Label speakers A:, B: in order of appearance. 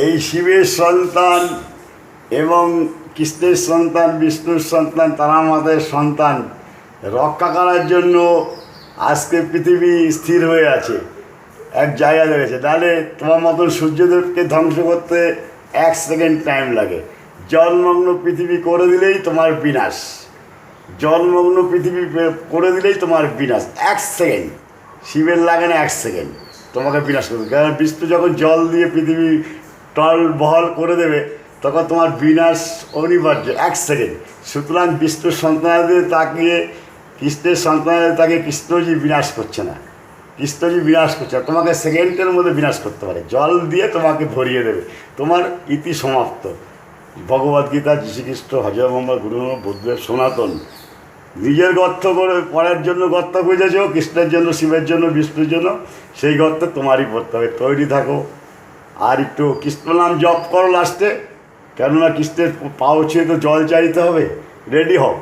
A: এই শিবের সন্তান এবং কৃষ্ণের সন্তান, বিষ্ণুর সন্তান, তারামাতার সন্তান রক্ষা করার জন্য আজকে পৃথিবী স্থির হয়ে আছে, এক জায়গা লেগেছে। তাহলে তোমার মতন সূর্যদেবকে ধ্বংস করতে 1 সেকেন্ড টাইম লাগে। জলমগ্ন পৃথিবী করে দিলেই তোমার বিনাশ। জলমগ্ন পৃথিবী করে দিলেই তোমার বিনাশ। 1 সেকেন্ড শিবের লাগে না, 1 সেকেন্ড তোমাকে বিনাশ করবে। কারণ বিষ্ণু যখন জল দিয়ে পৃথিবী টল বহল করে দেবে তখন তোমার বিনাশ অনিবার্য, 1 সেকেন্ড। সুতরাং বিষ্ণুর সন্তানদের তাকিয়ে, কৃষ্ণের সন্তানদের তাকিয়ে কৃষ্ণজি বিনাশ করছে না, কৃষ্ণজি বিনাশ করছে না, তোমাকে সেকেন্ডের মধ্যে বিনাশ করতে পারে। জল দিয়ে তোমাকে ভরিয়ে দেবে, তোমার ইতি সমাপ্ত। ভগবদ্গীতা, শ্রীকৃষ্ণ, হজরত মোহাম্মদ, গুরু বুদ্ধের সনাতন। নিজের গর্ত করে পড়ার জন্য গর্ত খুঁজেছ, কৃষ্ণের জন্য, শিবের জন্য, বিষ্ণুর জন্য, সেই গর্তে তোমারই পড়তে হবে। তৈরি থাকো, আর একটু কৃষ্ণ নাম জপ করো লাস্টে, কেননা কৃষ্ণের পাও ছুঁয়ে তো জল চাইতে হবে। রেডি হও।